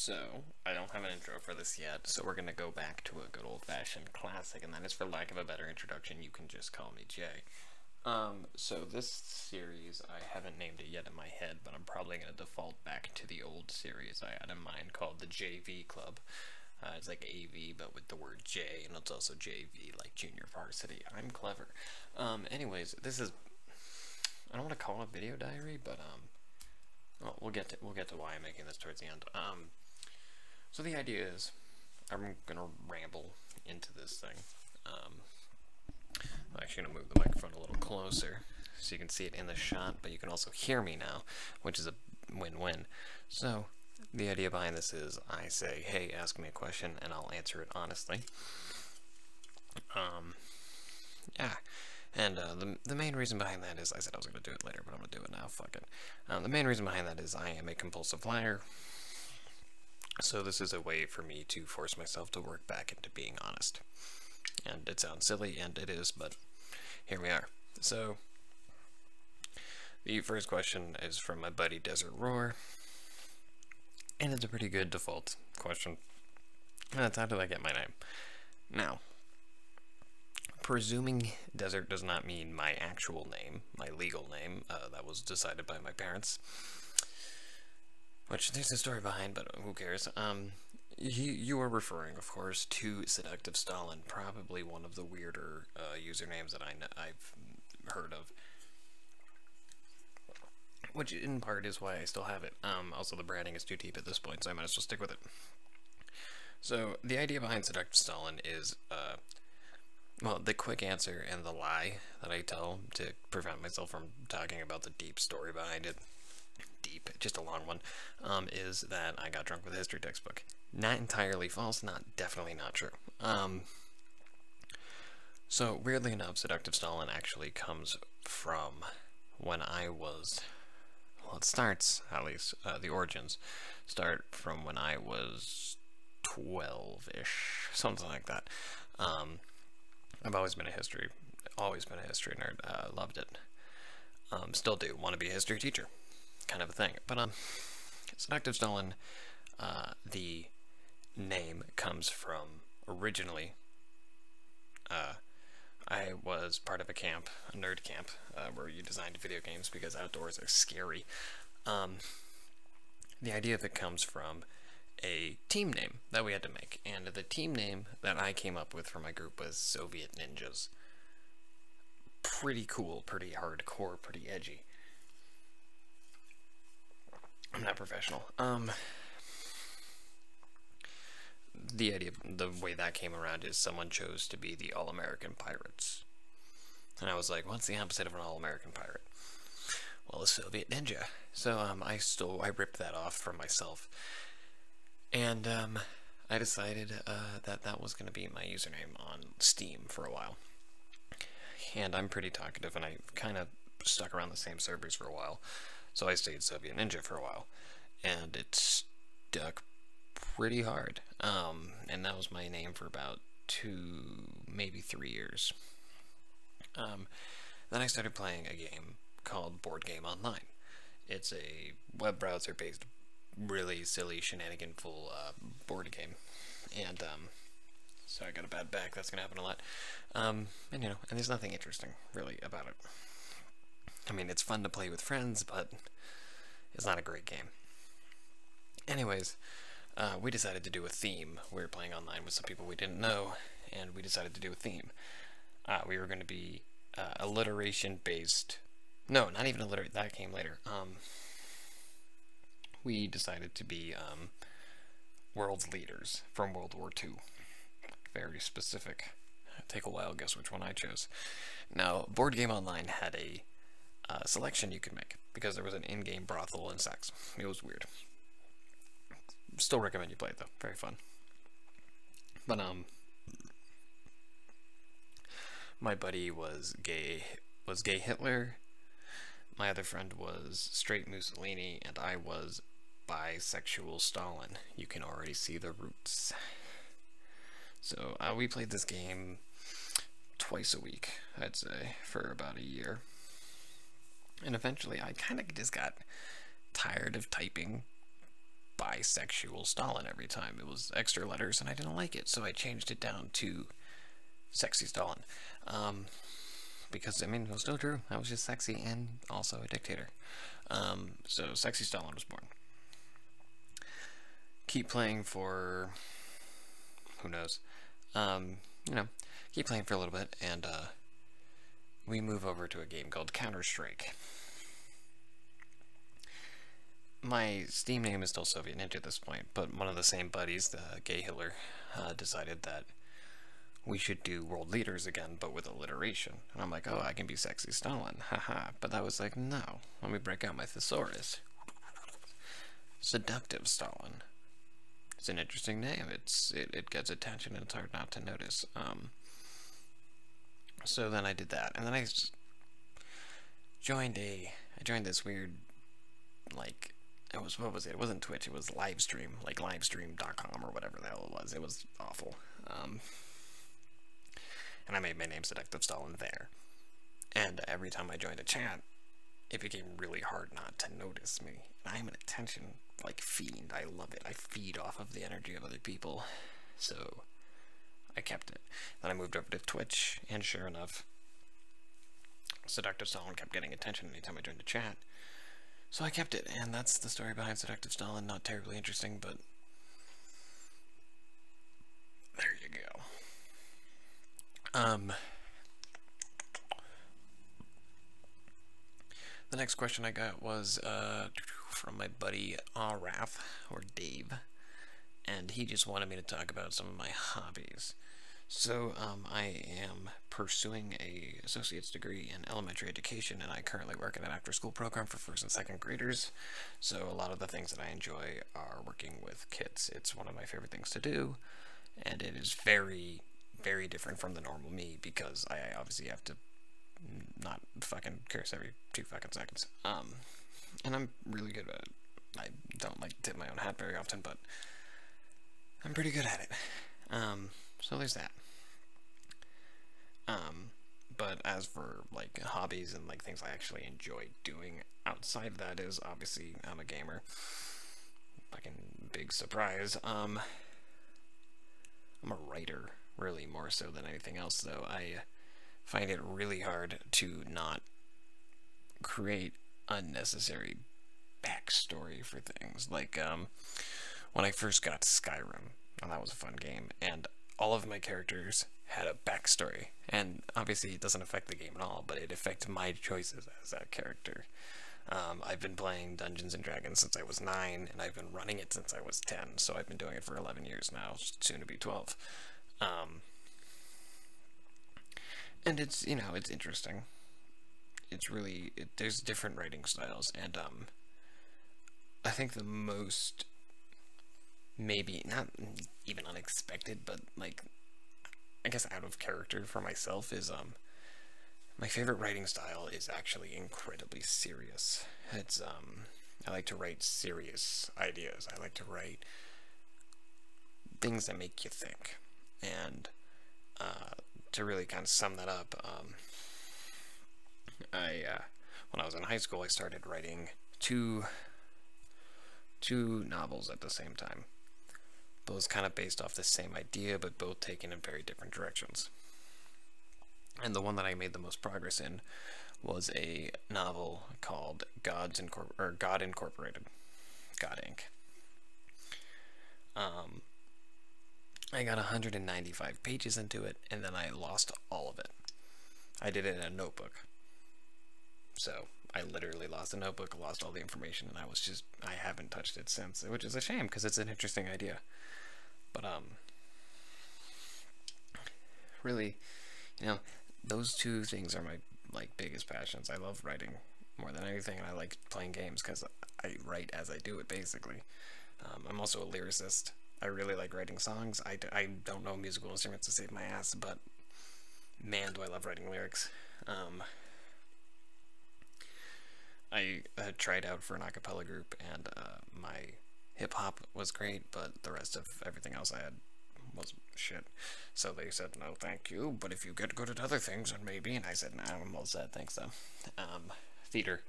So, I don't have an intro for this yet, so we're gonna go back to a good old-fashioned classic, and that is, for lack of a better introduction, you can just call me Jay. So this series, I haven't named it yet in my head, but I'm probably gonna default back to the old series I had in mind called the JV Club. It's like AV, but with the word J, and it's also JV, like Junior Varsity. I'm clever. Anyways, this is, I don't want to call it a video diary, but, well, we'll get to why I'm making this towards the end. So the idea is, I'm gonna ramble into this thing. I'm actually gonna move the microphone a little closer so you can see it in the shot, but you can also hear me now, which is a win-win. So the idea behind this is, I say, hey, ask me a question, and I'll answer it honestly. Yeah. And the main reason behind that is, I said I was going to do it later, but I'm going to do it now, fuck it. The main reason behind that is I am a compulsive liar. So this is a way for me to force myself to work back into being honest. And it sounds silly, and it is, but here we are. So, the first question is from my buddy Desert Roar. And it's a pretty good default question. And that's, how did I get my name? Now, presuming Desert does not mean my actual name, my legal name, that was decided by my parents. Which, there's a story behind, but who cares? You are referring, of course, to SeductiveStalin, probably one of the weirder usernames that I've heard of. Which, in part, is why I still have it. Also, the branding is too deep at this point, so I might as well stick with it. So, the idea behind SeductiveStalin is, well, the quick answer and the lie that I tell to prevent myself from talking about the deep story behind it, deep, just a long one, is that I got drunk with a history textbook. Not entirely false, definitely not true. So, weirdly enough, SeductiveStalin actually comes from when I was, well, it starts, at least, the origins start from when I was 12-ish, something like that. I've always been a history nerd, loved it. Still do, want to be a history teacher, kind of a thing. But, SeductiveStalin, the name comes from, originally, I was part of a camp, a nerd camp, where you designed video games because outdoors are scary. The idea of it comes from a team name that we had to make, and the team name that I came up with for my group was Soviet Ninjas. Pretty cool, pretty hardcore, pretty edgy. I'm not professional. The idea, the way that came around is someone chose to be the All-American Pirates. And I was like, what's the opposite of an All-American Pirate? Well, a Soviet Ninja. So, I ripped that off for myself. And, I decided, that was going to be my username on Steam for a while. And I'm pretty talkative, and I kind of stuck around the same servers for a while. So I stayed Soviet Ninja for a while. And it stuck pretty hard. And that was my name for about 2, maybe 3 years. Then I started playing a game called Board Game Online. It's a web browser-based, really silly, shenanigan-full board game. And, so I got a bad back, that's gonna happen a lot. And there's nothing interesting, really, about it. I mean, it's fun to play with friends, but it's not a great game. Anyways, we decided to do a theme. We were playing online with some people we didn't know, and we decided to do a theme. We were going to be alliteration-based. No, not even alliteration. That came later. We decided to be world leaders from World War II. Very specific. It'd take a while to guess which one I chose. Now, Board Game Online had a selection you could make, because there was an in-game brothel and sex. It was weird. Still recommend you play it, though. Very fun. But, my buddy was gay Hitler. My other friend was straight Mussolini, and I was bisexual Stalin. You can already see the roots. So, we played this game twice a week, I'd say, for about a year. And eventually, I kind of just got tired of typing bisexual Stalin every time. It was extra letters, and I didn't like it, so I changed it down to Sexy Stalin. Because, I mean, it was still true. I was just sexy and also a dictator. So Sexy Stalin was born. Keep playing for... who knows? You know, keep playing for a little bit, and we move over to a game called Counter-Strike. My Steam name is still Soviet Ninja at this point, but one of the same buddies, the gay Hitler, decided that we should do World Leaders again, but with alliteration. And I'm like, oh, I can be Sexy Stalin, haha. But I was like, no, let me break out my thesaurus. SeductiveStalin. It's an interesting name. It gets attention, and it's hard not to notice. So then I did that, and then I joined this weird, like, what was it? It wasn't Twitch, it was Livestream, like livestream.com or whatever the hell it was. It was awful. And I made my name SeductiveStalin there. And every time I joined a chat, it became really hard not to notice me. I'm an attention, like, fiend. I love it. I feed off of the energy of other people. So I kept it. Then I moved over to Twitch, and sure enough, SeductiveStalin kept getting attention anytime I joined a chat. So I kept it, and that's the story behind SeductiveStalin. Not terribly interesting, but there you go. The next question I got was from my buddy Raph, or Dave, and he just wanted me to talk about some of my hobbies. So, I am pursuing a associate's degree in elementary education, and I currently work in an after-school program for first and second graders. So a lot of the things that I enjoy are working with kids. It's one of my favorite things to do, and it is very, very different from the normal me, because I obviously have to not fucking curse every 2 fucking seconds. And I'm really good at it. I don't like to tip my own hat very often, but I'm pretty good at it. So there's that. But as for, like, hobbies and, like, things I actually enjoy doing outside of that is, obviously, I'm a gamer. Fucking big surprise. I'm a writer, really, more so than anything else, though. I find it really hard to not create unnecessary backstory for things. Like, when I first got Skyrim, and that was a fun game, and all of my characters had a backstory, and obviously it doesn't affect the game at all, but it affects my choices as that character. I've been playing Dungeons & Dragons since I was 9, and I've been running it since I was 10, so I've been doing it for 11 years now, soon to be 12. And it's, you know, it's interesting. It's really, there's different writing styles, and I think the most, maybe, not even unexpected, but, like, I guess out of character for myself is, my favorite writing style is actually incredibly serious. It's, I like to write serious ideas. I like to write things that make you think. And, to really kind of sum that up, when I was in high school, I started writing two novels at the same time. Both kind of based off the same idea, but both taken in very different directions. And the one that I made the most progress in was a novel called God Incorporated, God Inc. I got 195 pages into it, and then I lost all of it. I did it in a notebook. So, I literally lost the notebook, lost all the information, and I haven't touched it since, which is a shame, because it's an interesting idea. But, really, you know, those two things are my, like, biggest passions. I love writing more than anything, and I like playing games, because I write as I do it, basically. I'm also a lyricist. I really like writing songs. I don't know musical instruments to save my ass, but man, do I love writing lyrics. I tried out for an a cappella group, and my hip-hop was great, but the rest of everything else I had was shit. So they said, no, thank you, but if you get good at other things, then maybe. And I said, nah, I'm all set, thanks, though. Theater.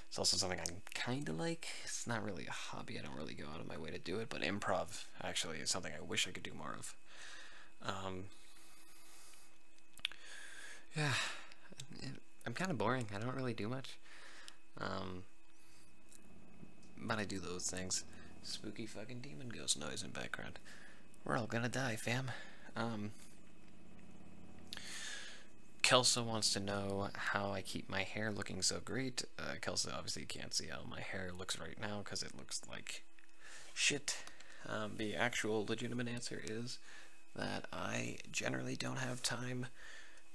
It's also something I kind of like. It's not really a hobby. I don't really go out of my way to do it, but improv actually is something I wish I could do more of. Yeah, I'm kind of boring. I don't really do much. But I do those things. Spooky fucking demon ghost noise in background. We're all gonna die, fam. Kelsa wants to know how I keep my hair looking so great. Kelsa obviously can't see how my hair looks right now because it looks like shit. The actual legitimate answer is that I generally don't have time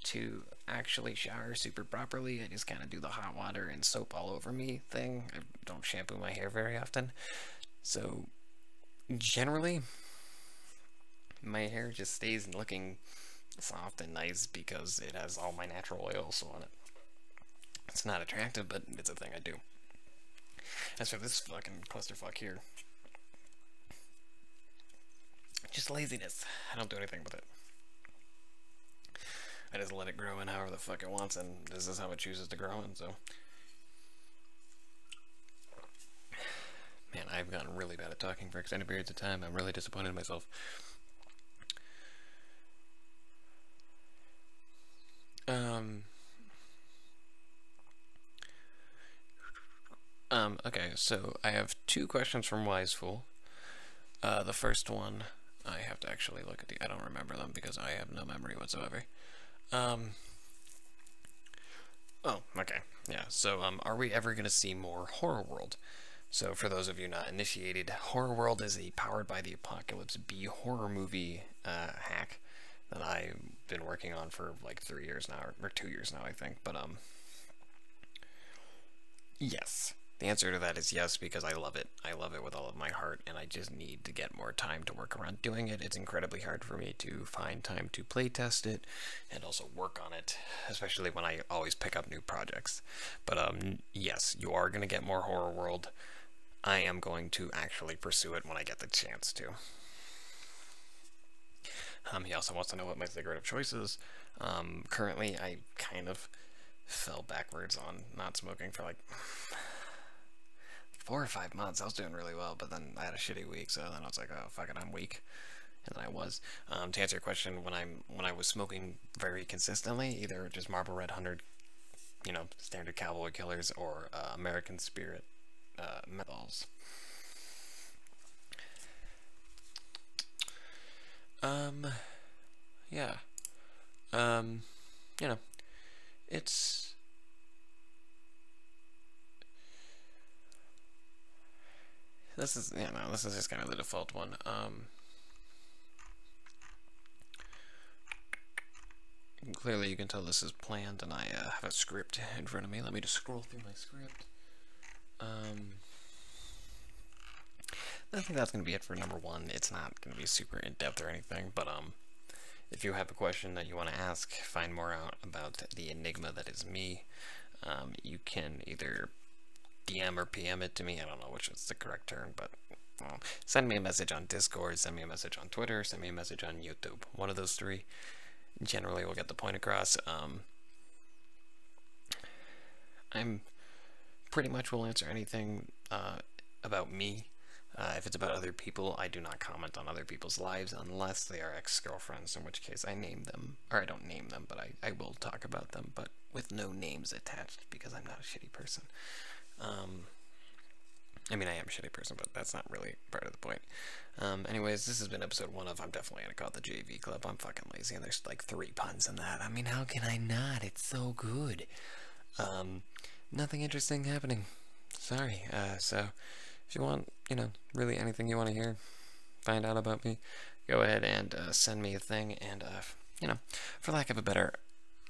to actually shower super properly. I just kind of do the hot water and soap all over me thing. I don't shampoo my hair very often. So, generally, my hair just stays looking soft and nice because it has all my natural oils on it. It's not attractive, but it's a thing I do. As for this fucking clusterfuck here, just laziness. I don't do anything with it. I just let it grow in however the fuck it wants, and this is how it chooses to grow in, so. Man, I've gotten really bad at talking for extended periods of time. I'm really disappointed in myself. Okay, so I have 2 questions from Wisefool. The first one, I have to actually look at I don't remember them because I have no memory whatsoever. Oh, okay. Yeah, so, are we ever gonna see more Horror World? So, for those of you not initiated, Horror World is a Powered by the Apocalypse B horror movie hack that I've been working on for like 3 years now, or 2 years now, I think. But, yes. The answer to that is yes, because I love it. I love it with all of my heart, and I just need to get more time to work around doing it. It's incredibly hard for me to find time to play test it and also work on it, especially when I always pick up new projects. But yes, you are going to get more Horror World. I am going to actually pursue it when I get the chance to. He also wants to know what my cigarette of choice is. Currently, I kind of fell backwards on not smoking for like 4 or 5 months. I was doing really well, but then I had a shitty week, so then I was like, oh fuck it, I'm weak. And then I was. To answer your question, when I was smoking very consistently, either just Marlboro Red 100, you know, standard Cowboy Killers, or American Spirit menthols. Yeah. You know, it's this is this is just kind of the default one. Clearly you can tell this is planned, and I have a script in front of me. Let me just scroll through my script. I think that's gonna be it for number 1. It's not gonna be super in-depth or anything, but if you have a question that you want to ask, find more out about the enigma that is me, you can either DM or PM it to me. I don't know which is the correct term, but send me a message on Discord, send me a message on Twitter, send me a message on YouTube. One of those 3 generally will get the point across. I'm pretty much will answer anything about me. If it's about other people, I do not comment on other people's lives unless they are ex-girlfriends, in which case I name them. Or I don't name them, but I will talk about them, but with no names attached, because I'm not a shitty person. I mean, I am a shitty person, but that's not really part of the point. Anyways, this has been episode 1 of I'm definitely gonna call it the JV Club. I'm fucking lazy, and there's like 3 puns in that. I mean, how can I not? It's so good. Nothing interesting happening. Sorry. So if you want, you know, really anything you want to hear, find out about me, go ahead and send me a thing, and you know, for lack of a better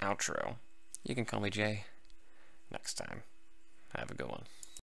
outro, you can call me Jay. Next time. Have a good one.